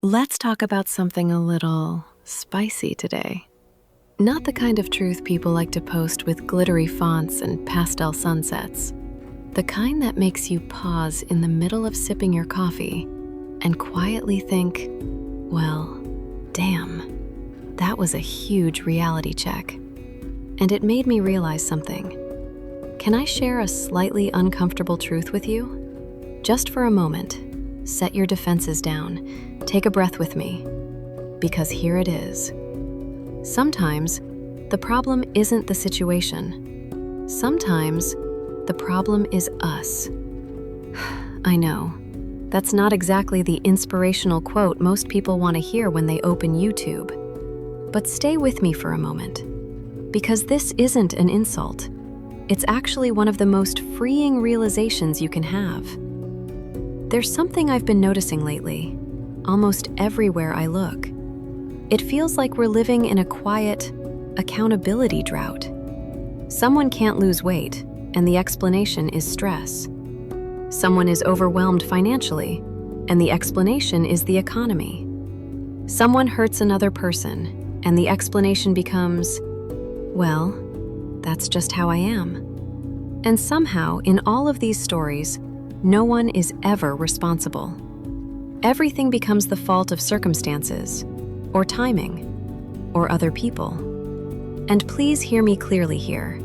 Let's talk about something a little spicy today. Not the kind of truth people like to post with glittery fonts and pastel sunsets. The kind that makes you pause in the middle of sipping your coffee and quietly think, well, damn, that was a huge reality check. And it made me realize something. Can I share a slightly uncomfortable truth with you? Just for a moment, set your defenses down, take a breath with me, because here it is. Sometimes, the problem isn't the situation. Sometimes, the problem is us. I know, that's not exactly the inspirational quote most people want to hear when they open YouTube. But stay with me for a moment, because this isn't an insult. It's actually one of the most freeing realizations you can have. There's something I've been noticing lately, almost everywhere I look. It feels like we're living in a quiet accountability drought. Someone can't lose weight, and the explanation is stress. Someone is overwhelmed financially, and the explanation is the economy. Someone hurts another person, and the explanation becomes, well, that's just how I am. And somehow, in all of these stories, no one is ever responsible. Everything becomes the fault of circumstances, or timing, or other people. And please hear me clearly here.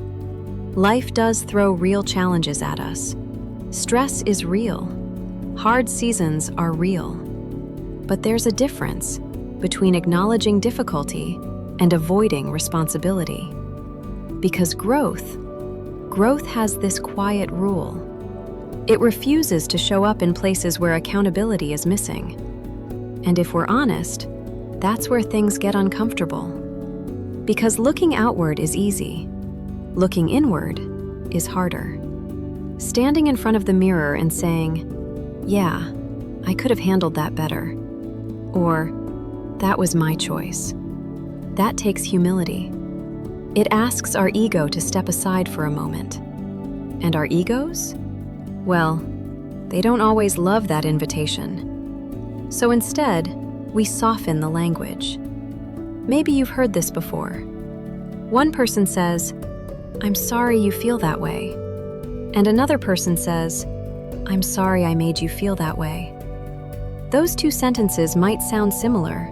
Life does throw real challenges at us. Stress is real. Hard seasons are real. But there's a difference between acknowledging difficulty and avoiding responsibility. Because growth has this quiet rule. It refuses to show up in places where accountability is missing. And if we're honest, that's where things get uncomfortable. Because looking outward is easy. Looking inward is harder. Standing in front of the mirror and saying, yeah, I could have handled that better. Or, that was my choice. That takes humility. It asks our ego to step aside for a moment. And our egos? Well, they don't always love that invitation. So instead, we soften the language. Maybe you've heard this before. One person says, I'm sorry you feel that way. And another person says, I'm sorry I made you feel that way. Those two sentences might sound similar,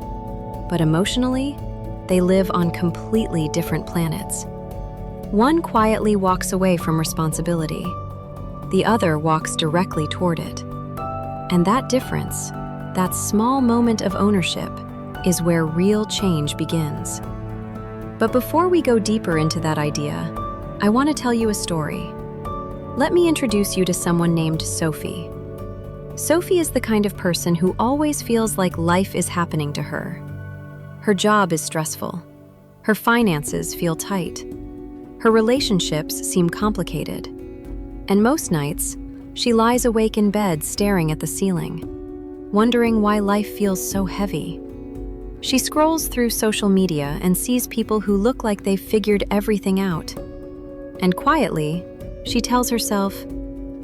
but emotionally, they live on completely different planets. One quietly walks away from responsibility. The other walks directly toward it. And that difference, that small moment of ownership, is where real change begins. But before we go deeper into that idea, I want to tell you a story. Let me introduce you to someone named Sophie. Sophie is the kind of person who always feels like life is happening to her. Her job is stressful. Her finances feel tight. Her relationships seem complicated. And most nights, she lies awake in bed staring at the ceiling, wondering why life feels so heavy. She scrolls through social media and sees people who look like they've figured everything out. And quietly, she tells herself,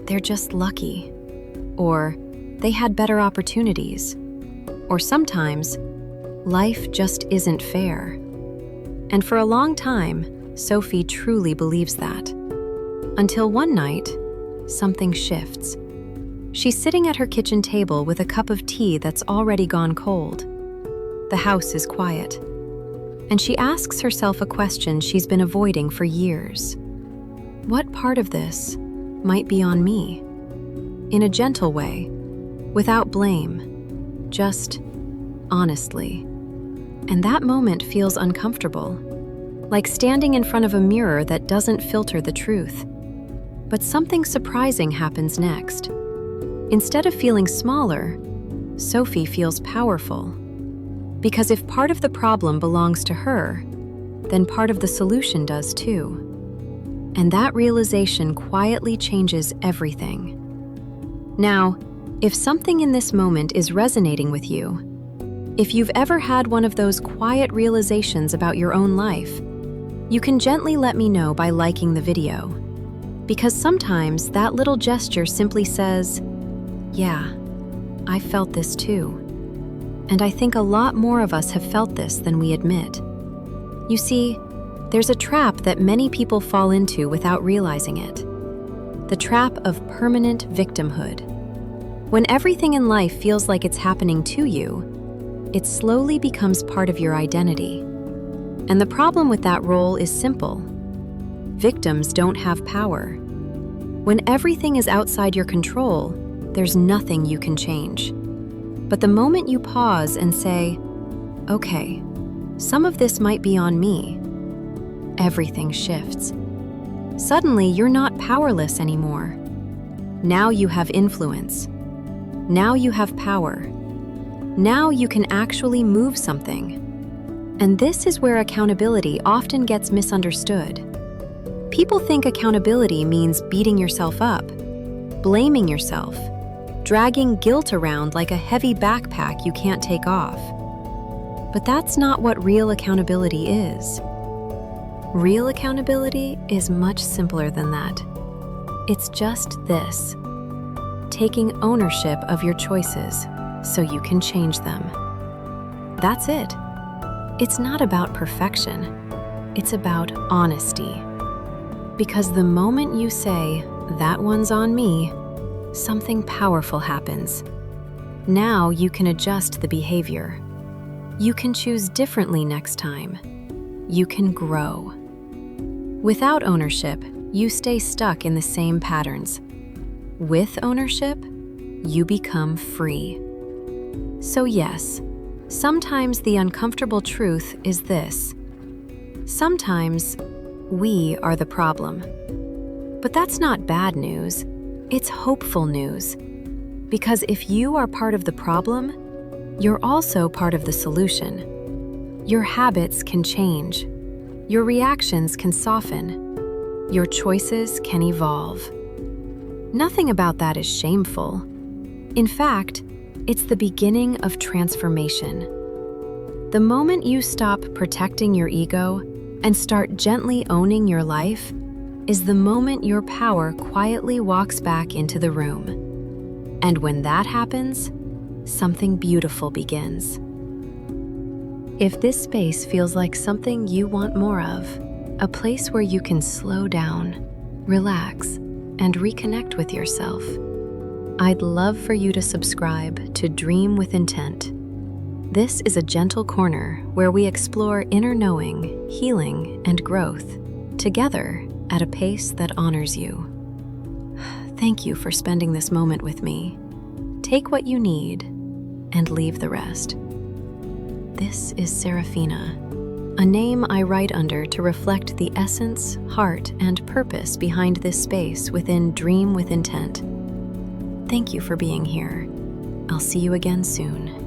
they're just lucky. Or, they had better opportunities. Or sometimes, life just isn't fair. And for a long time, Sophie truly believes that. Until one night, something shifts. She's sitting at her kitchen table with a cup of tea that's already gone cold. The house is quiet. And she asks herself a question she's been avoiding for years. What part of this might be on me? In a gentle way, without blame, just honestly. And that moment feels uncomfortable, like standing in front of a mirror that doesn't filter the truth. But something surprising happens next. Instead of feeling smaller, Sophie feels powerful. Because if part of the problem belongs to her, then part of the solution does too. And that realization quietly changes everything. Now, if something in this moment is resonating with you, if you've ever had one of those quiet realizations about your own life, you can gently let me know by liking the video. Because sometimes that little gesture simply says, yeah, I felt this too. And I think a lot more of us have felt this than we admit. You see, there's a trap that many people fall into without realizing it. The trap of permanent victimhood. When everything in life feels like it's happening to you, it slowly becomes part of your identity. And the problem with that role is simple. Victims don't have power. When everything is outside your control, there's nothing you can change. But the moment you pause and say, okay, some of this might be on me, everything shifts. Suddenly, you're not powerless anymore. Now you have influence. Now you have power. Now you can actually move something. And this is where accountability often gets misunderstood. People think accountability means beating yourself up, blaming yourself, dragging guilt around like a heavy backpack you can't take off. But that's not what real accountability is. Real accountability is much simpler than that. It's just this: taking ownership of your choices so you can change them. That's it. It's not about perfection. It's about honesty. Because the moment you say, that one's on me, something powerful happens. Now you can adjust the behavior. You can choose differently next time. You can grow. Without ownership, you stay stuck in the same patterns. With ownership, you become free. So yes, sometimes the uncomfortable truth is this. Sometimes we are the problem. But that's not bad news. It's hopeful news. Because if you are part of the problem, you're also part of the solution. Your habits can change. Your reactions can soften. Your choices can evolve. Nothing about that is shameful. In fact, it's the beginning of transformation. The moment you stop protecting your ego and start gently owning your life is the moment your power quietly walks back into the room. And when that happens, something beautiful begins. If this space feels like something you want more of, a place where you can slow down, relax, and reconnect with yourself, I'd love for you to subscribe to Dream with Intent. This is a gentle corner where we explore inner knowing, healing, and growth, together at a pace that honors you. Thank you for spending this moment with me. Take what you need and leave the rest. This is Serafina, a name I write under to reflect the essence, heart, and purpose behind this space within Dream with Intent. Thank you for being here. I'll see you again soon.